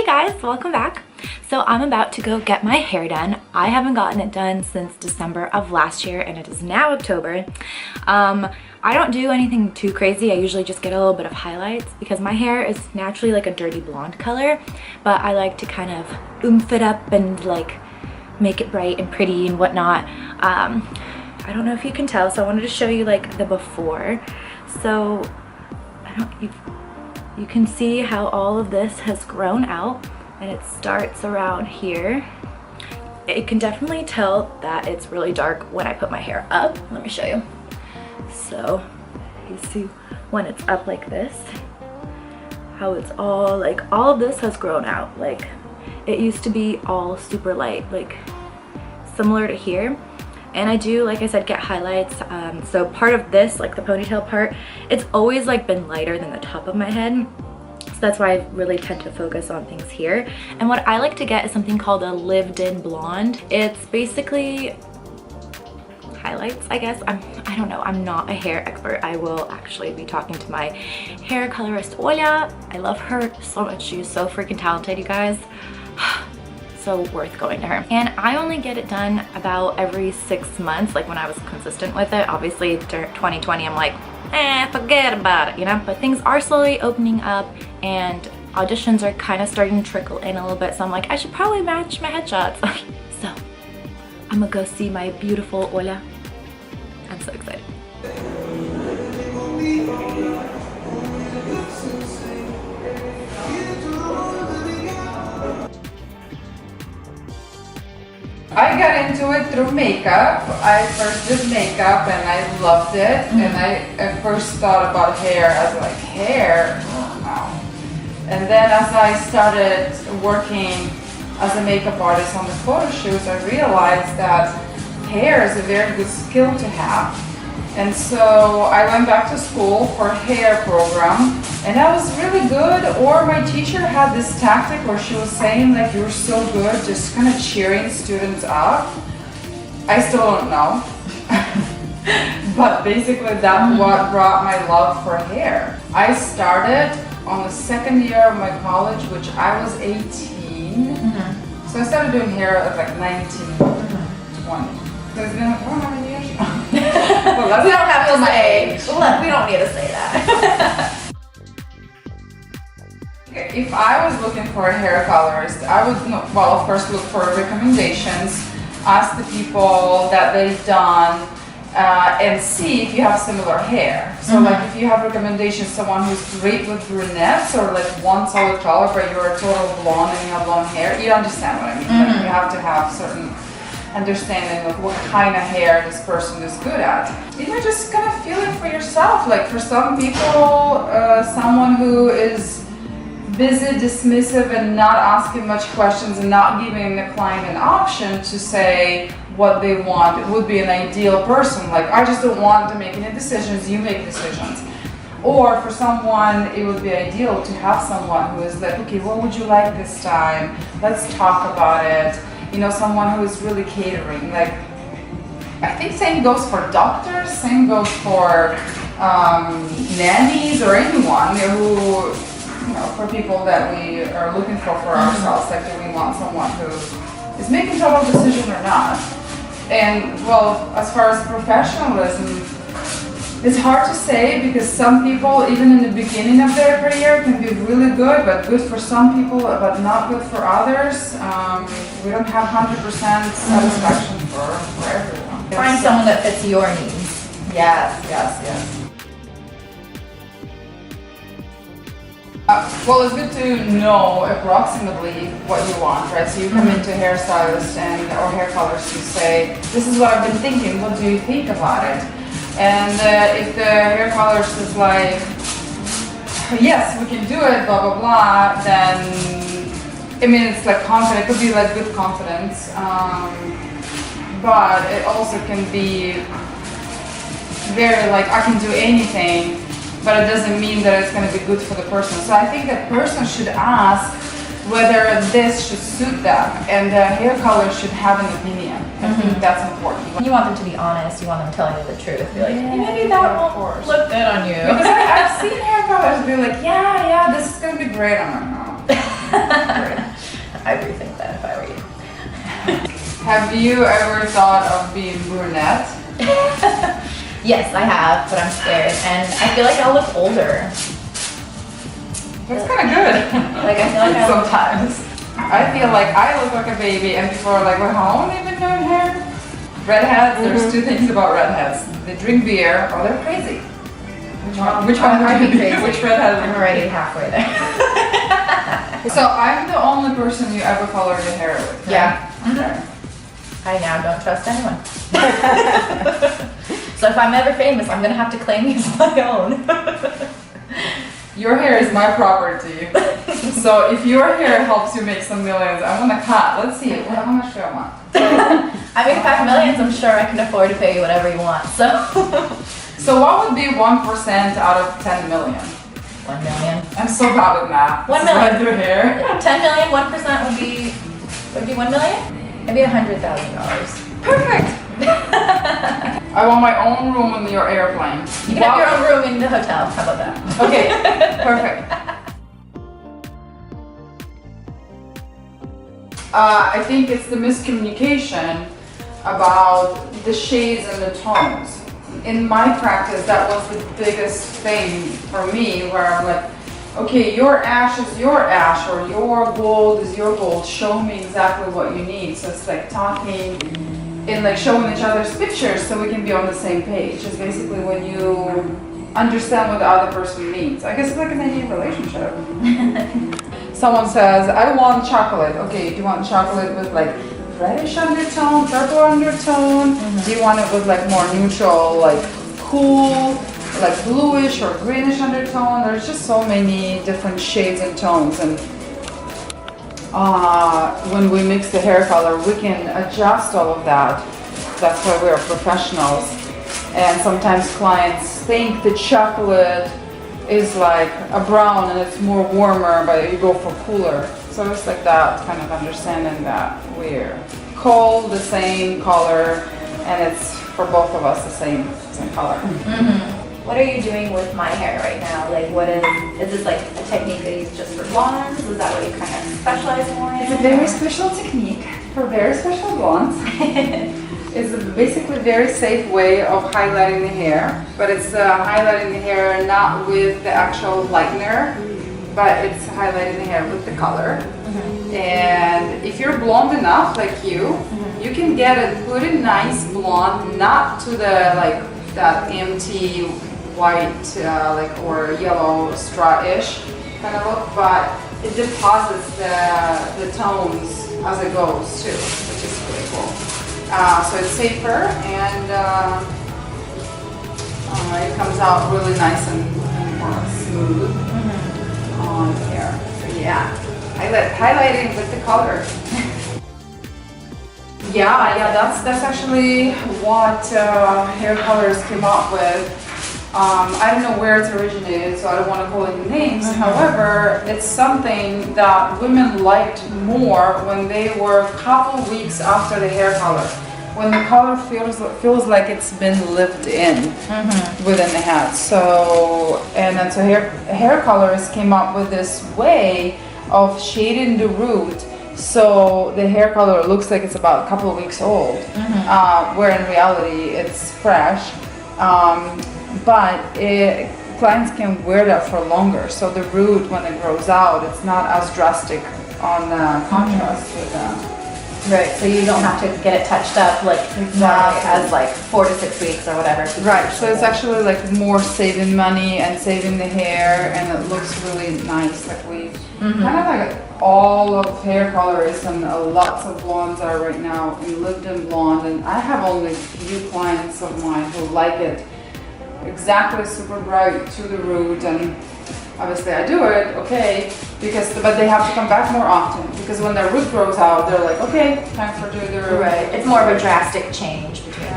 guys, welcome back. So I'm about to go get my hair done. I haven't gotten it done since December of last year and it is now October. I don't do anything too crazy. I usually just get a little bit of highlights because my hair is naturally like a dirty blonde color, but I like to kind of oomph it up and like make it bright and pretty and whatnot. I don't know if you can tell, so I wanted to show you like the before. So you can see how all of this has grown out and it starts around here. It can definitely tell that it's really dark when I put my hair up. Let me show you. So you see when it's up like this, how it's all like, all of this has grown out. Like it used to be all super light, like similar to here. And I do, like I said, get highlights. So part of this, like the ponytail part, it's always like been lighter than the top of my head. So that's why I really tend to focus on things here. And what I like to get is something called a lived-in blonde. It's basically highlights, I guess. I don't know, I'm not a hair expert. I will actually be talking to my hair colorist, Olya. I love her so much. She's so freaking talented, you guys. So worth going to her. And I only get it done about every 6 months, like when I was consistent with it. Obviously, 2020, I'm like, forget about it, you know? But things are slowly opening up and auditions are kind of starting to trickle in a little bit. So I'm like, I should probably match my headshots. So I'm gonna go see my beautiful Olya. I'm so excited. I got into it through makeup. I first did makeup and I loved it. And I at first thought about hair as like, hair? Oh, no. And then as I started working as a makeup artist on the photo shoots, I realized that hair is a very good skill to have. And so I went back to school for a hair program and that was really good. Or my teacher had this tactic where she was saying like, you're so good, just kind of cheering students up. I still don't know. But basically that's what brought my love for hair. I started on the second year of my college, which I was 18. So I started doing hair at like 19, 20. So it's been like, oh, how many years? Well, we don't have to say. Look, we don't need to say that. If I was looking for a hair colorist, I would, well, of course, look for recommendations, ask the people that they've done, and see if you have similar hair. So like if you have recommendations, someone who's great with brunettes or like one solid color, but you're a total blonde and you have long hair, you understand what I mean. Like you have to have certain understanding of what kind of hair this person is good at. You know, just kind of feel it for yourself. Like for some people, someone who is busy, dismissive, and not asking much questions and not giving the client an option to say what they want, it would be an ideal person. Like, I just don't want to make any decisions, you make decisions. Or for someone, it would be ideal to have someone who is like, okay, what would you like this time? Let's talk about it. You know, someone who is really catering. Like, I think same goes for doctors, same goes for nannies or anyone who, you know, for people that we are looking for ourselves. Like, do we want someone who is making a total decision or not? And well, as far as professionalism, it's hard to say because some people, even in the beginning of their career, can be really good, but good for some people, but not good for others. We don't have 100% satisfaction for everyone. Find someone that fits your needs. Yes, yes, yes. Well, it's good to know approximately what you want, right? So you come into a hairstylist or hair colorist, you say, this is what I've been thinking, what do you think about it? And if the hair colorist is like, yes, we can do it, blah, blah, blah, then, I mean, it's like confident, it could be like good confidence, but it also can be very like, I can do anything, but it doesn't mean that it's going to be good for the person. So I think that person should ask whether this should suit them, and the hair color should have an opinion. I think that's important. You want them to be honest, you want them telling you the truth. Be like, Yeah, maybe that won't look good on you. Because I've seen hair colors be like, yeah, this is going to be great. I'm like, no. Have you ever thought of being brunette? Yes, I have, but I'm scared, and I feel like I'll look older. It's kind of good. Like I feel like I look sometimes. I feel like I look like a baby, and people are like, well, how long have you been doing hair? Redheads, there's two things about redheads. They drink beer, or they're crazy. Which one would you be? crazy. Which redhead? I'm already halfway there. So I'm the only person you ever colored your hair with. Right? Yeah. Okay. I now don't trust anyone. So if I'm ever famous, I'm gonna have to claim it as my own. Your hair is my property. So if your hair helps you make some millions, I want a cut. Let's see. How much do I want? I make 5 millions, I'm sure I can afford to pay you whatever you want, so. So what would be 1% out of 10 million? 1 million. I'm so bad at math. 1 This is why I million. do hair. 10 million, 1% would be 1 million? Maybe $100,000. Perfect. I want my own room in your airplane. You can have your own room in the hotel, how about that? Okay, perfect. I think it's the miscommunication about the shades and the tones. In my practice, that was the biggest thing for me, where I'm like, okay, your ash is your ash, or your gold is your gold. Show me exactly what you need. So it's like talking and like showing each other's pictures so we can be on the same page. It's basically when you understand what the other person needs. I guess it's like in any relationship. Someone says, I want chocolate. Okay, do you want chocolate with like reddish undertone, purple undertone? Do you want it with like more neutral, like cool, like bluish or greenish undertone? There's just so many different shades and tones, and when we mix the hair color, we can adjust all of that. That's why we are professionals. And sometimes clients think the chocolate is like a brown and it's more warmer, but you go for cooler. So it's like that kind of understanding that we're cold, the same color, and it's for both of us the same color. What are you doing with my hair right now? Like, what is this like a technique that you use just for blondes? Is that what you kind of specialize more in? It's a very special technique for very special blondes. It's basically a very safe way of highlighting the hair, but it's highlighting the hair not with the actual lightener, but it's highlighting the hair with the color. And if you're blonde enough, like you can get a pretty nice blonde, not to the like that empty white like or yellow straw-ish kind of look, but it deposits the tones as it goes too, which is really cool. So it's safer, and it comes out really nice and more smooth on the hair. So yeah, highlighting with the color. Yeah, that's actually what hair colors came up with. I don't know where it's originated, so I don't want to call any names. However, it's something that women liked more when they were a couple weeks after the hair color, when the color feels like it's been lived in within the head. So, and then so hair colorists came up with this way of shading the root, so the hair color looks like it's about a couple of weeks old, where in reality it's fresh. But clients can wear that for longer, so the root, when it grows out, it's not as drastic on contrast with that. Right, so you don't have to get it touched up like as like 4 to 6 weeks or whatever. Right, so it's actually like more saving money and saving the hair, and it looks really nice. Like we kind of like all of hair colorists and lots of blondes are right now in lived-in blonde, and I have only a few clients of mine who like it exactly super bright to the root, and obviously I do it, okay, but they have to come back more often, because when their root grows out, they're like, okay, time for doing the root. Right, it's more of a drastic change between.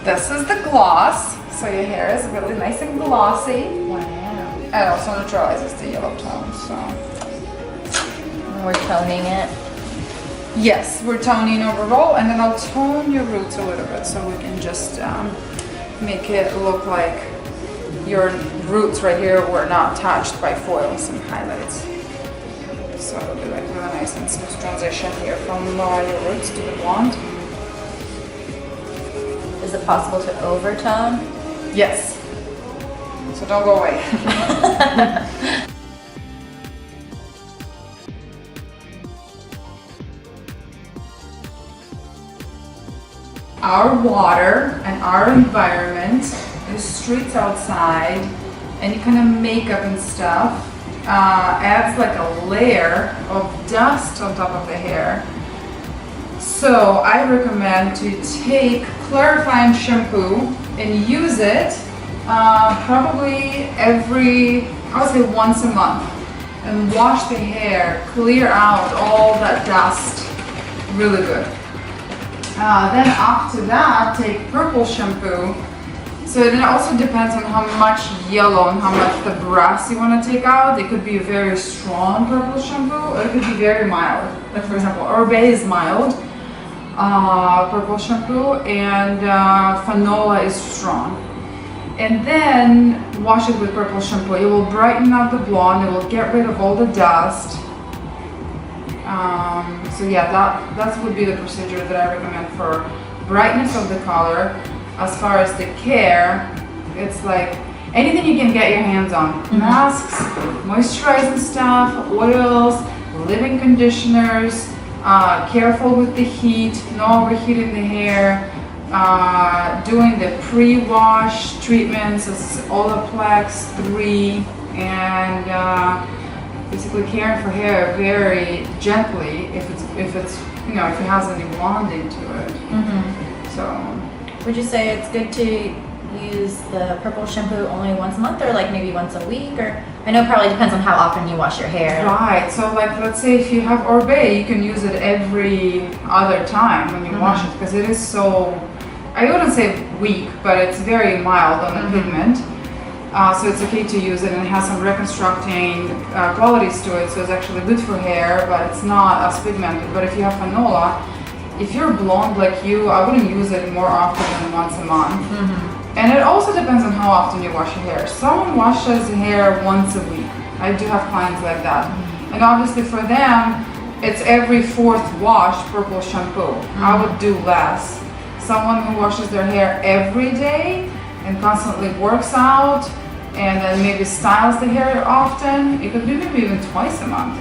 This is the gloss, so your hair is really nice and glossy. Wow. And also neutralizes the yellow tone, so. We're toning it. Yes, we're toning overall, and then I'll tone your roots a little bit so we can just make it look like your roots right here were not touched by foils and highlights. So it'll be like really nice and smooth transition here from your roots to the blonde. Is it possible to overtone? Yes. So don't go away. Our water and our environment, the streets outside, any kind of makeup and stuff adds like a layer of dust on top of the hair. So I recommend to take clarifying shampoo and use it probably every, I would say once a month, and wash the hair, clear out all that dust really good. Then after that, take purple shampoo. So it also depends on how much yellow and how much the brass you want to take out. It could be a very strong purple shampoo, or it could be very mild. Like for example, Orbe is mild purple shampoo, and Fanola is strong. And then wash it with purple shampoo. It will brighten up the blonde. It will get rid of all the dust. So yeah, that would be the procedure that I recommend for brightness of the color. As far as the care, it's like anything you can get your hands on. Masks, moisturizing stuff, oils, leave-in conditioners, careful with the heat, no overheating the hair, doing the pre-wash treatments as Olaplex 3, and basically caring for hair very gently if it's you know, if it has any bonding to it. So would you say it's good to use the purple shampoo only once a month, or like maybe once a week? Or I know it probably depends on how often you wash your hair. Right, so like let's say if you have Orbe, you can use it every other time when you wash it, because it is so, I wouldn't say weak, but it's very mild on the pigment. So it's okay to use it, and it has some reconstructing qualities to it, so it's actually good for hair, but it's not as pigmented. But if you have Fanola, if you're blonde like you, I wouldn't use it more often than once a month. And it also depends on how often you wash your hair. Someone washes hair once a week. I do have clients like that. And obviously for them, it's every 4th wash purple shampoo. I would do less. Someone who washes their hair every day and constantly works out, and then maybe styles the hair often, it could be maybe even twice a month.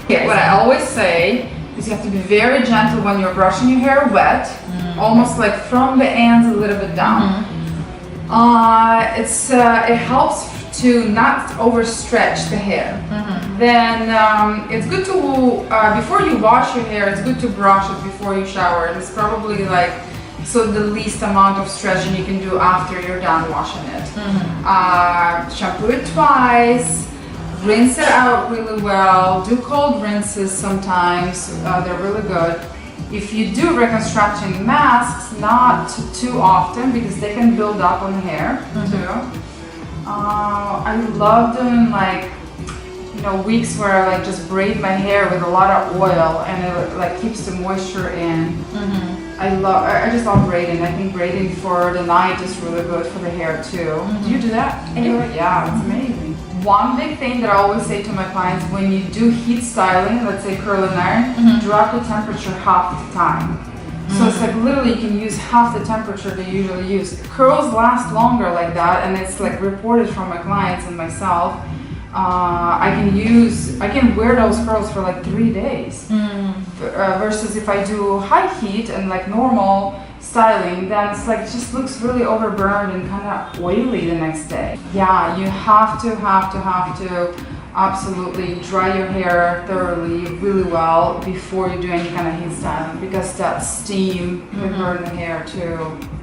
What I always say is you have to be very gentle when you're brushing your hair wet, almost like from the ends a little bit down. It helps to not overstretch the hair. Then it's good to, before you wash your hair, it's good to brush it before you shower. It's probably like, so the least amount of stretching you can do after you're done washing it. Shampoo it twice, rinse it out really well, do cold rinses sometimes, they're really good. If you do reconstructing masks, not too often because they can build up on the hair too. I love doing like, you know, weeks where I like just braid my hair with a lot of oil, and it like keeps the moisture in. I just love braiding. I think braiding for the night is really good for the hair too. Do you do that? I do. Yeah, it's amazing. One big thing that I always say to my clients, when you do heat styling, let's say curl and iron, drop the temperature half the time. So it's like literally you can use half the temperature that you usually use. Curls last longer like that, and it's like reported from my clients and myself. I can wear those curls for like 3 days. Versus if I do high heat and like normal styling, then it's like it just looks really overburned and kind of oily the next day. Yeah, you have to absolutely dry your hair thoroughly, really well before you do any kind of heat styling, because that steam can burn the hair too.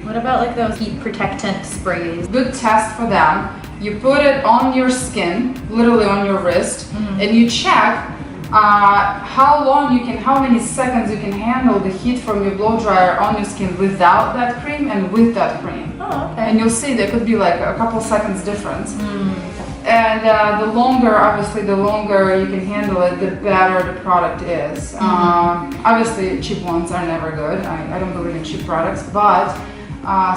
What about like those heat protectant sprays? Good test for them. You put it on your skin, literally on your wrist, and you check how many seconds you can handle the heat from your blow dryer on your skin without that cream and with that cream. Oh, okay. And you'll see there could be like a couple seconds difference. Mm. And the longer you can handle it, the better the product is. Obviously, cheap ones are never good. I don't believe in cheap products, but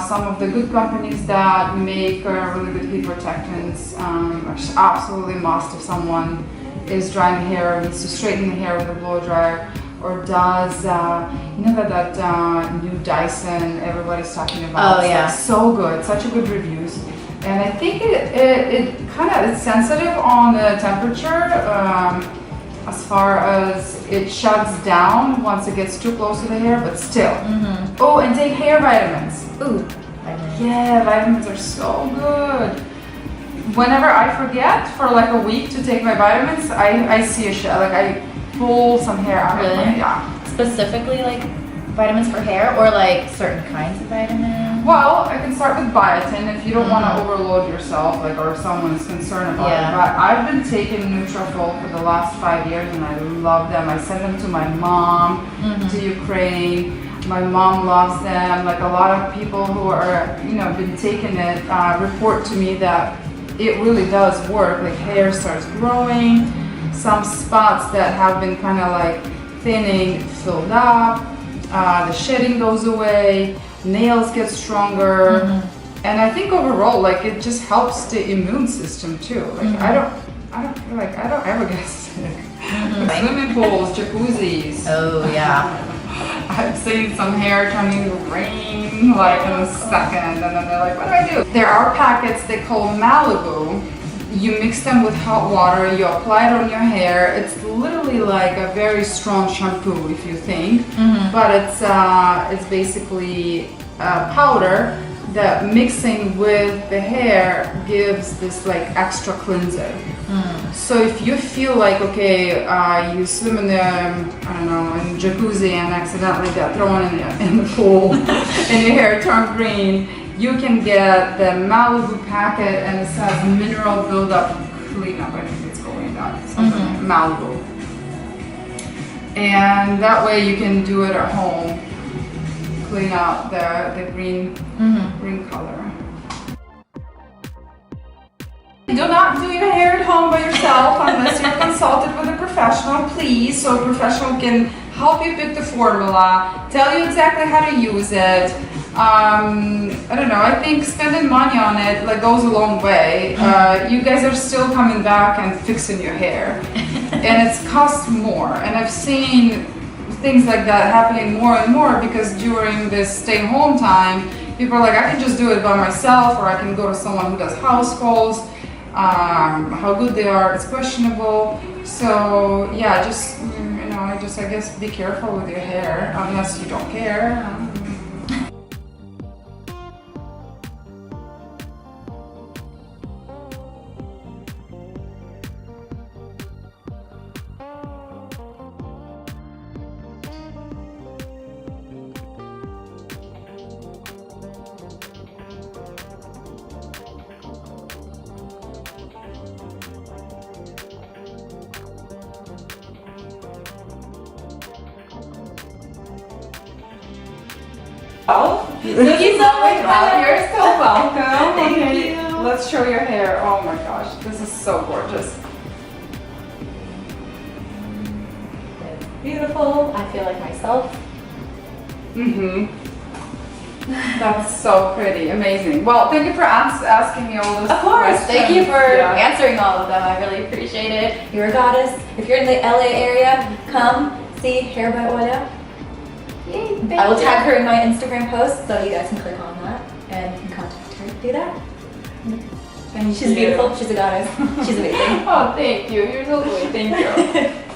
some of the good companies that make really good heat protectants are absolutely must if someone is drying hair, needs to straighten the hair with a blow dryer, or does you know that new Dyson everybody's talking about. Oh, yeah. Like so good, such a good reviews. And I think it kind of is sensitive on the temperature as far as it shuts down once it gets too close to the hair, but still. Oh, and take hair vitamins. Ooh. Yeah, vitamins are so good. Whenever I forget for like a week to take my vitamins, I see a shit. Like I pull some hair out of my, yeah. Specifically like vitamins for hair or like certain kinds of vitamins? Well, I can start with biotin if you don't want to overload yourself, like, or someone is concerned about it. But I've been taking Nutrafol for the last 5 years and I love them. I send them to my mom to Ukraine. My mom loves them. Like a lot of people who are, you know, been taking it report to me that it really does work. Like hair starts growing. Some spots that have been kind of like thinning filled up. The shedding goes away. Nails get stronger, and I think overall, like it just helps the immune system too. Like I don't feel like I don't ever get sick. Swimming pools, jacuzzis. Oh yeah. I've seen some hair turning green like in a second, and then they're like, "What do I do?" There are packets they call Malibu. You mix them with hot water, you apply it on your hair. It's literally like a very strong shampoo if you think, but it's basically a powder that mixing with the hair gives this like extra cleanser. So if you feel like, okay, you swim in the, I don't know, in jacuzzi and accidentally got thrown in the pool and your hair turned green, you can get the Malibu packet and it says mineral buildup cleanup. I think it's called that. Something like Malibu. And that way you can do it at home. Clean out the green color. Do not do your hair at home by yourself unless you're consulted with a professional, please, so a professional can help you pick the formula, tell you exactly how to use it. I don't know, I think spending money on it like goes a long way. You guys are still coming back and fixing your hair and it's cost more, and I've seen things like that happening more and more because during this stay home time people are like, I can just do it by myself, or I can go to someone who does house calls. How good they are, it's questionable. So yeah, just, you know, I guess be careful with your hair unless you don't care. Oh, thank you so much. You're so welcome. Thank you. Let's show your hair. Oh my gosh, this is so gorgeous. It's beautiful. I feel like myself. That's so pretty, amazing. Well, thank you for asking me all those Of course. questions. Thank you for answering all of them. I really appreciate it. You're a goddess. If you're in the LA area, come see Hair by Olya. Yay, I will tag her in my Instagram post so you guys can click on that and you can contact her. Do that. Thank She's you. beautiful. She's a goddess. She's amazing. Oh, thank you. You're so sweet. Thank you.